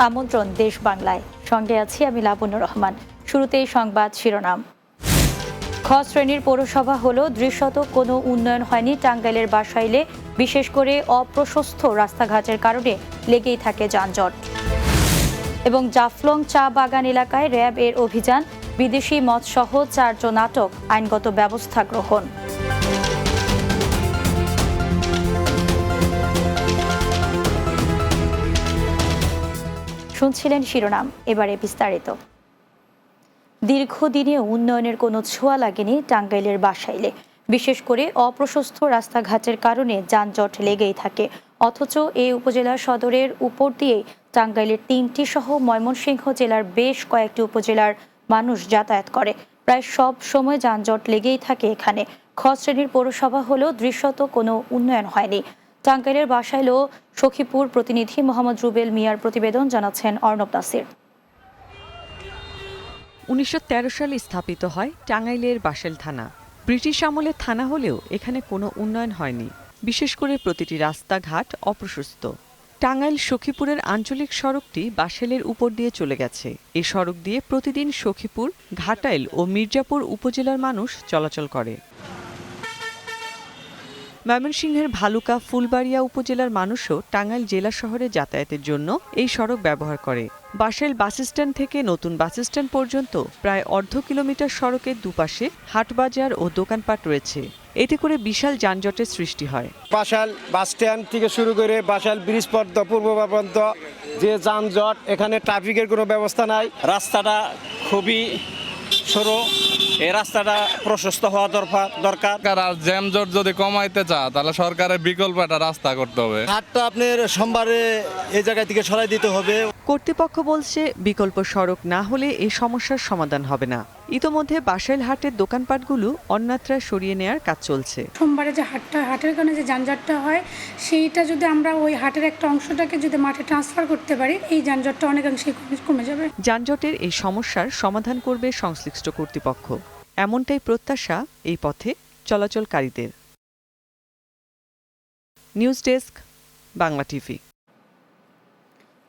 আমন্ত্রণ দেশ বাংলায়, সঙ্গে আছি আমি লাবণ্য রহমান। শুরুতেই সংবাদ শিরোনাম। খ শ্রেণীর পৌরসভা হলো দৃশ্যত কোনো উন্নয়ন হয়নি টাঙ্গাইলের বাসাইলে, বিশেষ করে অপ্রশস্ত রাস্তাঘাটের কারণে লেগেই থাকে যানজট। এবং জাফলং চা বাগান এলাকায় র্যাব এর অভিযান, বিদেশি মদসহ 4 জন আটক, আইনগত ব্যবস্থা গ্রহণ। শুনছিলেন শিরোনাম, এবারে বিস্তারিত। দীর্ঘদিনে উন্নয়নের কোনো ছোঁয়া লাগেনি টাঙ্গাইলের বাসাইলে, বিশেষ করে অপ্রশস্ত রাস্তাঘাটের কারণে যানজট লেগেই থাকে। অথচ এই উপজেলা সদরের উপর দিয়ে টাঙ্গাইলের 3টি সহ ময়মনসিংহ জেলার বেশ কয়েকটি উপজেলার মানুষ যাতায়াত করে। প্রায় সব সময় যানজট লেগেই থাকে এখানে। খ শ্রেণীর পৌরসভা হলেও দৃশ্যত কোনো উন্নয়ন হয়নি। টাঙ্গাইলের বাসাইল সখীপুর প্রতিনিধি মোহাম্মদ রুবেল মিয়ার প্রতিবেদন, জানাচ্ছেন অর্ণব নাসির। 1913 সালে স্থাপিত হয় টাঙ্গাইলের বাসাইল থানা। ব্রিটিশ আমলের থানা হলেও এখানে কোনো উন্নয়ন হয়নি, বিশেষ করে প্রতিটি রাস্তাঘাট অপ্রশস্ত। টাঙ্গাইল সখীপুরের আঞ্চলিক সড়কটি বাসাইলের উপর দিয়ে চলে গেছে। এই সড়ক দিয়ে প্রতিদিন সখীপুর, ঘাটাইল ও মির্জাপুর উপজেলার মানুষ চলাচল করে। ময়মনসিংহের ভালুকা, ফুলবাড়িয়া উপজেলার মানুষও টাঙ্গাইল জেলা শহরে যাতায়াতের জন্য এই সড়ক ব্যবহার করে। বাসাইল বাসস্ট্যান্ড থেকে নতুন বাসস্ট্যান্ড পর্যন্ত প্রায় অর্ধ কিলোমিটার সড়কের দুপাশে হাটবাজার ও দোকানপাট রয়েছে। এতে করে বিশাল যানজটের সৃষ্টি হয়। বাসাইল বাসস্ট্যান্ড থেকে শুরু করে বাসাইল ব্রিজ পর্যন্ত পূর্ব পর্যন্ত যে যানজট, এখানে ট্রাফিকের কোনো ব্যবস্থা নাই। রাস্তাটা খুবই সরু, এই রাস্তাটা প্রশস্ত হওয়া দরকার। আর জ্যামজট যদি কমাইতে চায় তাহলে সরকারের বিকল্প একটা রাস্তা করতে হবে। হাটটা আপনার সোমবারে এই জায়গা থেকে সরাই দিতে হবে। কর্তৃপক্ষ বলছে বিকল্প সড়ক না হলে এই সমস্যার সমাধান হবে না। ইতোমধ্যে বাসাইল হাটের দোকানপাটগুলো অন্যত্রা সরিয়ে নেয়ার কাজ চলছে। সোমবারে যে হাটের কারণে যে যানজটটা হয়, সেইটা যদি আমরা ওই হাটের একটা অংশটাকে যদি মাঠে ট্রান্সফার করতে পারি, এই যানজটটা অনেকাংশেই কমে যাবে। যানজটের এই সমস্যার সমাধান করবে সংশ্লিষ্ট কর্তৃপক্ষ, এমনটাই প্রত্যাশা এই পথে চলাচলকারীদের। News desk, Bangla TV.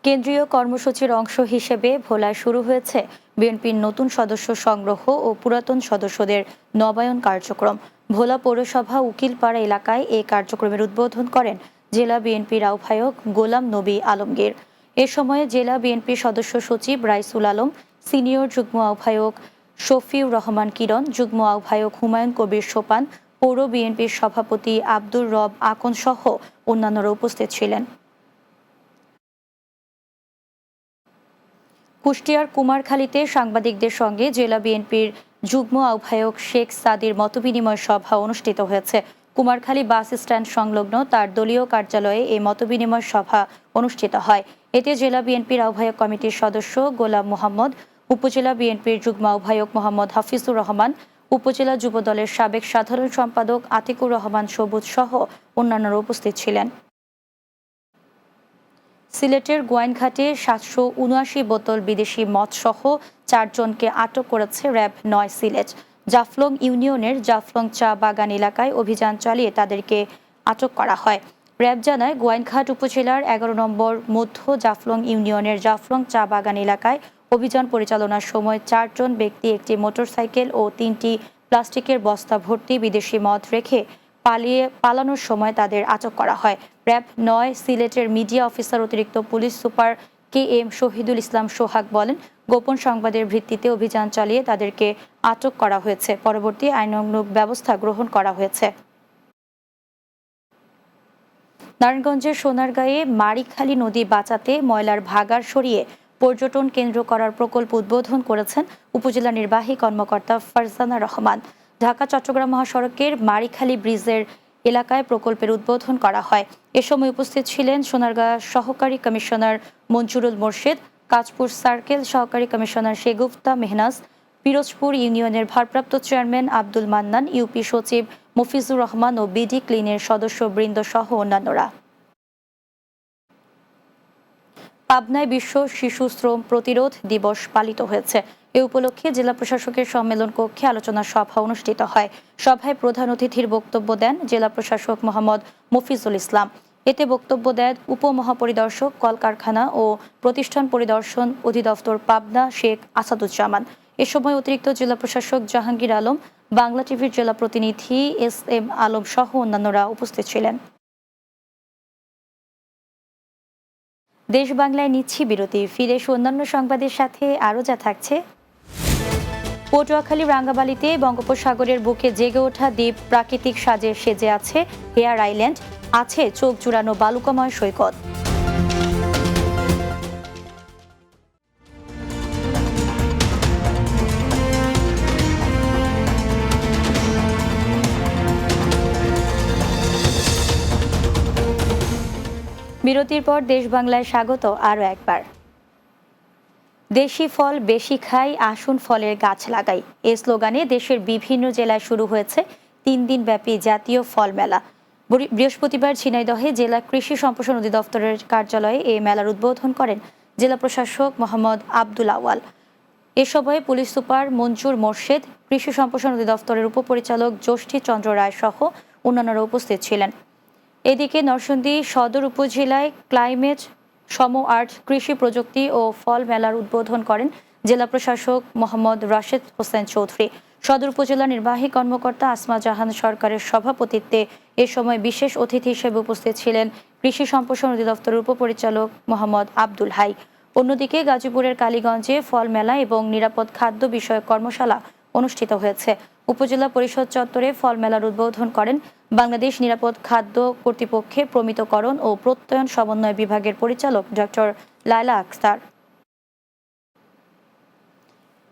কেন্দ্রীয় কর্মসূচির অংশ হিসেবে ভোলায় শুরু হয়েছে বিএনপির নতুন সদস্য সংগ্রহ ও পুরাতন সদস্যদের নবায়ন কার্যক্রম। ভোলা পৌরসভা উকিলপাড়া এলাকায় এই কার্যক্রমের উদ্বোধন করেন জেলা বিএনপির আহ্বায়ক গোলাম নবী আলমগীর। এ সময়ে জেলা বিএনপির সদস্য সচিব রাইসুল আলম, সিনিয়র যুগ্ম আহ্বায়ক শফিউর রহমান কিরণ, যুগ্ম আহ্বায়ক হুমায়ুন কবির সোপান, পৌর বিএনপির সভাপতি আব্দুর রব আকন সহ অন্যান্যরা উপস্থিত ছিলেন। কুষ্টিয়ার কুমারখালীতে সাংবাদিকদের সঙ্গে জেলা বিএনপির যুগ্ম আহ্বায়ক শেখ সাদির মতবিনিময় সভা অনুষ্ঠিত হয়েছে। কুমারখালী বাস স্ট্যান্ড সংলগ্ন তার দলীয় কার্যালয়ে এই মতবিনিময় সভা অনুষ্ঠিত হয়। এতে জেলা বিএনপির আহ্বায়ক কমিটির সদস্য গোলাম মোহাম্মদ, উপজেলা বিএনপির যুগ্ম আহ্বায়ক মোহাম্মদ হাফিজুর রহমান, উপজেলা যুবদলের সাবেক সাধারণ সম্পাদক আতিকুর রহমান সবুজ সহ অন্যান্যরা উপস্থিত ছিলেন। সিলেটের গোয়াইনঘাটে 779 বোতল বিদেশি মদসহ 4 জনকে আটক করেছে র্যাব 9 সিলেট। জাফলং ইউনিয়নের জাফলং চা বাগান এলাকায় অভিযান চালিয়ে তাদেরকে আটক করা হয়। র্যাব জানায়, গোয়াইনঘাট উপজেলার 11 নম্বর মধ্য জাফলং ইউনিয়নের জাফলং চা বাগান এলাকায় অভিযান পরিচালনার সময় 4 জন ব্যক্তি একটি মোটরসাইকেল ও 3টি প্লাস্টিকের বস্তা ভর্তি বিদেশি মদ রেখে পালানোর সময় তাদের আটক করা হয়। র্যাব 9 সিলেটের মিডিয়া অফিসার অতিরিক্ত police super KM Shahidul Islam সোহাগ বলেন, গোপন সংবাদের ভিত্তিতে অভিযান চালিয়ে তাদেরকে আটক করা হয়েছে। পরবর্তী আইনানুগ ব্যবস্থা গ্রহণ করা হয়েছে। নারায়ণগঞ্জের সোনারগাঁয়ে মারিখালী নদী বাঁচাতে ময়লার ভাগাড় সরিয়ে পর্যটন কেন্দ্র করার প্রকল্প উদ্বোধন করেছেন উপজেলা নির্বাহী কর্মকর্তা ফারজানা রহমান। ঢাকা চট্টগ্রাম মহাসড়কের মারিখালী ব্রিজের এলাকায় প্রকল্পের উদ্বোধন করা হয়। এ সময় উপস্থিত ছিলেন সোনারগাঁ সহকারী কমিশনার মঞ্জুরুল মোর্শেদ, কাঁচপুর সার্কেল সহকারী কমিশনার শেগুফতা মেহনাজ, পিরোজপুর ইউনিয়নের ভারপ্রাপ্ত চেয়ারম্যান আব্দুল মান্নান, ইউপি সচিব মফিজুর রহমান ও বিডি ক্লিনের সদস্যবৃন্দ সহ অন্যান্যরা। পাবনায় বিশ্ব শিশু শ্রম প্রতিরোধ দিবস পালিত হয়েছে। এ উপলক্ষে জেলা প্রশাসকের সম্মেলন কক্ষে আলোচনা সভা অনুষ্ঠিত হয়। সভায় প্রধান অতিথির বক্তব্য দেন জেলা প্রশাসক মোহাম্মদ মফিজুল ইসলাম। এতে বক্তব্য দেন উপমহাপরিদর্শক কলকারখানা ও প্রতিষ্ঠান পরিদর্শন অধিদপ্তর পাবনা শেখ আসাদুজ্জামান। এ সময় অতিরিক্ত জেলা প্রশাসক জাহাঙ্গীর আলম, বাংলা টিভির জেলা প্রতিনিধি SM আলম সহ অন্যান্যরা উপস্থিত ছিলেন। দেশ বাংলায় নিচ্ছি বিরতি, ফিরে এসে অন্যান্য সংবাদের সাথে আরও যা থাকছে। পটুয়াখালী রাঙ্গাবালিতে বঙ্গোপসাগরের বুকে জেগে ওঠা দ্বীপ প্রাকৃতিক সাজে সেজে আছে হেয়ার আইল্যান্ড, আছে চোখ জুড়ানো বালুকাময় সৈকত। বিরতির পর দেশ বাংলায় স্বাগত আরও একবার। দেশি ফল বেশি খাই, আসুন ফলের গাছ লাগাই, এই স্লোগানে দেশের বিভিন্ন জেলায় শুরু হয়েছে 3 দিন ব্যাপী জাতীয় ফল মেলা। বৃহস্পতিবার ঝিনাইদহে জেলা কৃষি সম্প্রসারণ অধিদপ্তরের কার্যালয়ে এই মেলার উদ্বোধন করেন জেলা প্রশাসক মোহাম্মদ আব্দুল আওয়াল। এ সময় পুলিশ সুপার মঞ্জুর মোর্শেদ, কৃষি সম্প্রসারণ অধিদপ্তরের উপপরিচালক জ্যোষ্ঠী চন্দ্র রায় সহ অন্যান্যরা উপস্থিত ছিলেন। এদিকে নরসিংদী সদর উপজেলায় ক্লাইমেট সম আর্ট কৃষি প্রযুক্তি ও ফল মেলার উদ্বোধন করেন জেলা প্রশাসক মোহাম্মদ রাশেদ হোসেন চৌধুরী। সদর উপজেলা নির্বাহী কর্মকর্তা আসমা জাহান সরকারের সভাপতিত্বে এ সময় বিশেষ অতিথি হিসেবে উপস্থিত ছিলেন কৃষি সম্প্রসারণ অধিদপ্তরের উপপরিচালক মোহাম্মদ আব্দুল হাই। অন্যদিকে গাজীপুরের কালীগঞ্জে ফল মেলা এবং নিরাপদ খাদ্য বিষয়ক কর্মশালা অনুষ্ঠিত হয়েছে। উপজেলা পরিষদ চত্বরে ফল মেলার উদ্বোধন করেন বাংলাদেশ নিরাপদ খাদ্য কর্তৃপক্ষের প্রমিতকরণ ও প্রত্যয়ন সমন্বয় বিভাগের পরিচালক ডক্টর লায়লা আক্তার।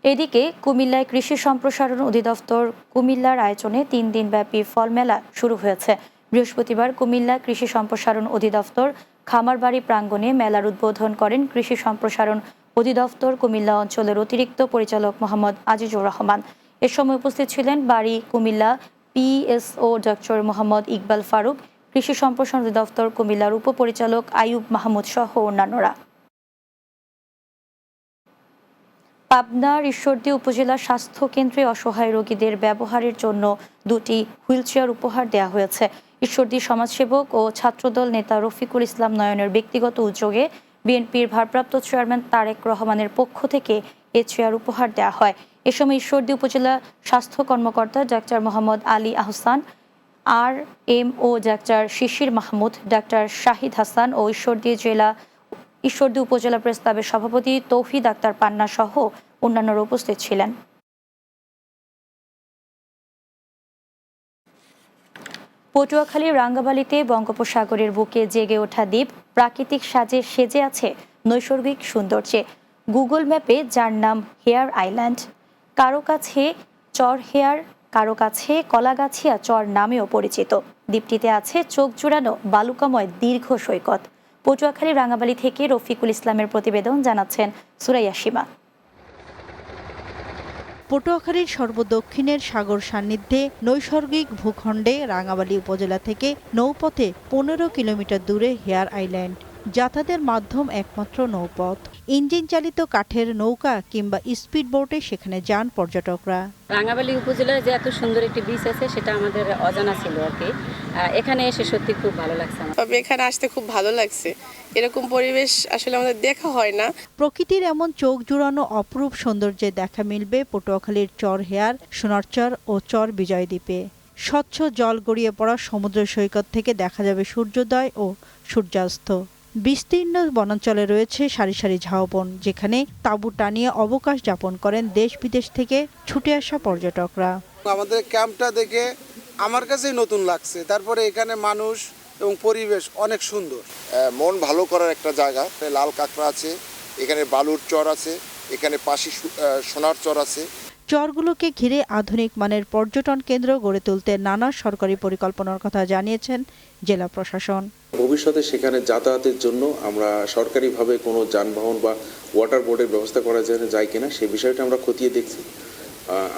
এদিকে কুমিল্লায় কৃষি সম্প্রসারণ অধিদপ্তর কুমিল্লার আয়োজনে 3 দিন ব্যাপী ফল মেলা শুরু হয়েছে। বৃহস্পতিবার কুমিল্লা কৃষি সম্প্রসারণ অধিদপ্তর খামারবাড়ি প্রাঙ্গণে মেলার উদ্বোধন করেন কৃষি সম্প্রসারণ অধিদপ্তর কুমিল্লা অঞ্চলের অতিরিক্ত পরিচালক মোহাম্মদ আজিজুর রহমান। এ সময় উপস্থিত ছিলেন বাড়ি কুমিল্লা PSO ডক্টর মোহাম্মদ ইকবাল ফারুক, কৃষি সম্প্রসারণ অধিদপ্তর কুমিল্লার উপপরিচালক আইয়ুব মাহমুদ সহ অন্যান্যরা। পাবনার ঈশ্বরদী উপজেলা স্বাস্থ্য কেন্দ্রে অসহায় রোগীদের ব্যবহারের জন্য 2টি হুইলচেয়ার উপহার দেওয়া হয়েছে। ঈশ্বরদী সমাজসেবক ও ছাত্রদল নেতা রফিকুল ইসলাম নয়নের ব্যক্তিগত উদ্যোগে বিএনপির ভারপ্রাপ্ত চেয়ারম্যান তারেক রহমানের পক্ষ থেকে এ চেয়ার উপহার দেওয়া হয়। এ সময় ঈশ্বরদী উপজেলা স্বাস্থ্য কর্মকর্তা doctor Mohammad Ali Ahsan, RMO doctor Shishir Mahmud, doctor Shahid Hasan ও ঈশ্বরদী উপজেলা প্রেস ক্লাবের সভাপতি তৌহিদ আক্তার পান্না সহ অন্যান্যরা উপস্থিত ছিলেন। পটুয়াখালীর রাঙ্গাবালিতে বঙ্গোপসাগরের বুকে জেগে ওঠা দ্বীপ প্রাকৃতিক সাজে সেজে আছে নৈসর্গিক সৌন্দর্যে। গুগল ম্যাপে যার নাম হেয়ার আইল্যান্ড, কারো কাছে চর হেয়ার, কারো কাছে কলাগাছিয়া চর নামেও পরিচিত। দ্বীপটিতে আছে চোখ জুড়ানো বালুকাময় দীর্ঘ সৈকত। পটুয়াখালী রাঙ্গাবালি থেকে রফিকুল ইসলামের প্রতিবেদন, জানাচ্ছেন সুরাইয়া সীমা। পটুয়াখালীর সর্বদক্ষিণের সাগর সান্নিধ্যে নৈসর্গিক ভূখণ্ডে রাঙ্গাবালী উপজেলা থেকে নৌপথে 15 কিলোমিটার দূরে হেয়ার আইল্যান্ড। যাতায়াতের মাধ্যম একমাত্র নৌপথ। ইঞ্জিন চালিত কাঠের নৌকা কিংবা স্পিড বোটে সেখানে যান পর্যটকরা। রাঙ্গাবালী উপজেলায় যে এত সুন্দর একটি বিচ আছে সেটা আমাদের অজানা ছিল আর কি। এখানে এসে সত্যি খুব ভালো লাগছে আমার। তবে এখানে আসতে খুব ভালো লাগছে, এরকম পরিবেশ আসলে আমাদের দেখা হয় না। প্রকৃতির এমন চোখ জুড়ানো অপরূপ সৌন্দর্যে দেখা মিলবে পটুয়াখালীর চর হেয়ার, সোনারচর ও চর বিজয়দ্বীপে। স্বচ্ছ জল গড়িয়ে পড়া সমুদ্র সৈকত থেকে দেখা যাবে সূর্যোদয় ও সূর্যাস্ত। বিস্তীর্ণ বনাঞ্চলে রয়েছে সারি সারি ঝাউবন, যেখানে তাঁবু টানিয়ে অবকাশ যাপন করেন দেশ বিদেশ থেকে ছুটে আসা পর্যটকরা। আমাদের ক্যাম্পটা দেখে আমার কাছেই নতুন লাগছে। তারপরে এখানে মানুষ এবং পরিবেশ অনেক সুন্দর, মন ভালো করার একটা জায়গা। লাল কাঁকড়া আছে, এখানে বালুর চর আছে, এখানে পাশে সোনার চর আছে। চরগুলোকে ঘিরে আধুনিক মানের পর্যটন কেন্দ্র গড়ে তুলতে নানা সরকারি পরিকল্পনার কথা জানিয়েছেন জেলা প্রশাসন। ভবিষ্যতে সেখানে যাতায়াতের জন্য আমরা সরকারিভাবে কোনো যানবাহন বা ওয়াটার বোর্ডের ব্যবস্থা করা যায় কিনা সেই বিষয়টা আমরা খতিয়ে দেখছি।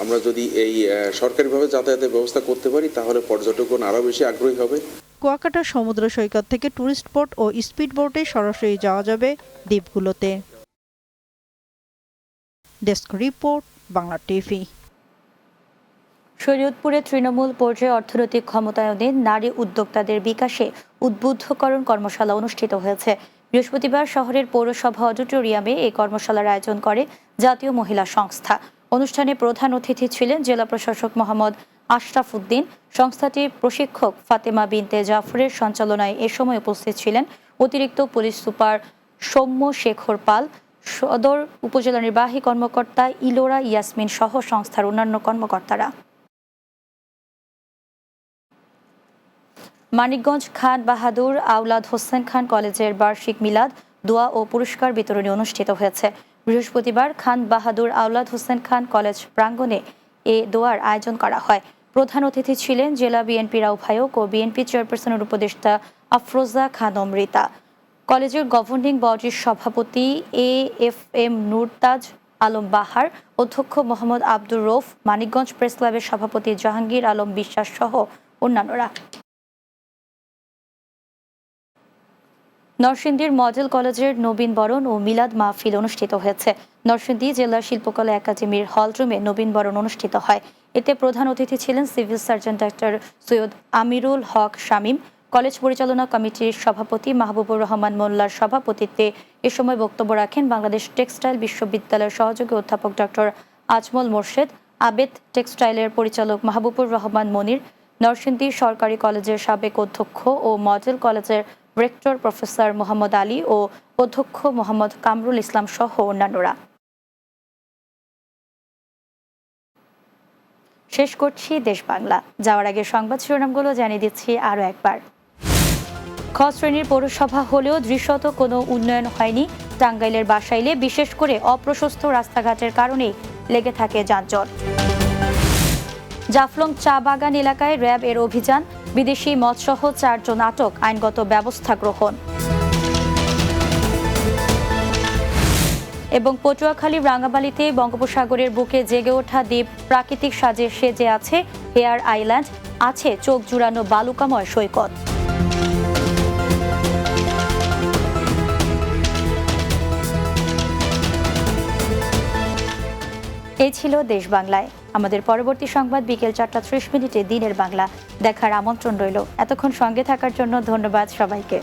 আমরা যদি এই সরকারিভাবে যাতায়াতের ব্যবস্থা করতে পারি তাহলে পর্যটকগণ আরও বেশি আগ্রহী হবে। কুয়াকাটা সমুদ্র সৈকত থেকে টুরিস্ট বোট ও স্পিড বোটে সরাসরি যাওয়া যাবে দ্বীপগুলোতে। Desk report, Bangla TV. শরীয়তপুরে তৃণমূল পর্যায়ে অর্থনৈতিক ক্ষমতায়নে নারী উদ্যোক্তাদের বিকাশে উদ্বুদ্ধকরণ কর্মশালা অনুষ্ঠিত হয়েছে। বৃহস্পতিবার শহরের পৌরসভা অডিটোরিয়ামে এই কর্মশালার আয়োজন করে জাতীয় মহিলা সংস্থা। অনুষ্ঠানে প্রধান অতিথি ছিলেন জেলা প্রশাসক মোহাম্মদ আশরাফ উদ্দিন। সংস্থাটির প্রশিক্ষক ফাতেমা বিনতে জাফরের সঞ্চালনায় এ সময় উপস্থিত ছিলেন অতিরিক্ত পুলিশ সুপার সৌম্য শেখর পাল, সদর উপজেলা নির্বাহী কর্মকর্তা ইলোরা ইয়াসমিন সহ সংস্থার অন্যান্য কর্মকর্তারা। মানিকগঞ্জ খান বাহাদুর আওলাদ হোসেন খান কলেজের বার্ষিক মিলাদ, দোয়া ও পুরস্কার বিতরণী অনুষ্ঠিত হয়েছে। বৃহস্পতিবার খান বাহাদুর আওলাদ হোসেন খান কলেজ প্রাঙ্গণে এ দোয়ার আয়োজন করা হয়। প্রধান অতিথি ছিলেন জেলা বিএনপির আহ্বায়ক ও বিএনপি চেয়ারপারসনের উপদেষ্টা আফরোজা খানম রিতা। কলেজের গভর্নিং বডির সভাপতি AFM নুরতাজ আলম বাহার, অধ্যক্ষ মোহাম্মদ আব্দুর রৌফ, মানিকগঞ্জ প্রেস ক্লাবের সভাপতি জাহাঙ্গীর আলম বিশ্বাস সহ অন্যান্যরা। নরসিংদীর মডেল কলেজের নবীনবরণ ও মিলাদ মাহফিল অনুষ্ঠিত হয়েছে। নরসিংদী জেলা শিল্পকলা একাডেমির হলরুমে নবীনবরণ অনুষ্ঠিত হয়। এতে প্রধান অতিথি ছিলেন সিভিল সার্জন ডাক্তার সৈয়দ আমিরুল হক শামীম। কলেজ পরিচালনা কমিটির সভাপতি মাহবুবুর রহমান মোল্লার সভাপতিত্বে এ সময় বক্তব্য রাখেন বাংলাদেশ টেক্সটাইল বিশ্ববিদ্যালয়ের সহযোগী অধ্যাপক ডক্টর আজমল মোর্শেদ, আবেদ টেক্সটাইলের পরিচালক মাহবুবুর রহমান মনির, নরসিংদী সরকারি কলেজের সাবেক অধ্যক্ষ ও মডেল কলেজের রেক্টর প্রফেসর মোহাম্মদ আলী ও অধ্যক্ষ মোহাম্মদ কামরুল ইসলাম সহ অন্যান্যরা। শেষ করছি দেশ বাংলা। যাওয়ার আগে সংবাদ শিরোনামগুলো জানিয়ে দিচ্ছি আরও একবার। খ শ্রেণীর পৌরসভা হলেও দৃশ্যত কোনো উন্নয়ন হয়নি। টাঙ্গাইলের বাসাইলে বিশেষ করে অপ্রশস্ত রাস্তাঘাটের কারণেই লেগে থাকে যানজট। জাফলং চা বাগান এলাকায় র্যাব এর অভিযান, বিদেশি মদসহ 4 জন আটক, আইনগত ব্যবস্থা গ্রহণ। এবং পটুয়াখালীর রাঙ্গামাটিতে বঙ্গোপসাগরের বুকে জেগে ওঠা দ্বীপ প্রাকৃতিক সাজে সেজে আছে হেয়ার আইল্যান্ড, আছে চোখ জুড়ানো বালুকাময় সৈকত। এই ছিল দেশ বাংলায়। আমাদের পরবর্তী সংবাদ বিকেল 4:30 দিনের বাংলা দেখার আমন্ত্রণ রইল। এতক্ষণ সঙ্গে থাকার জন্য ধন্যবাদ সবাইকে।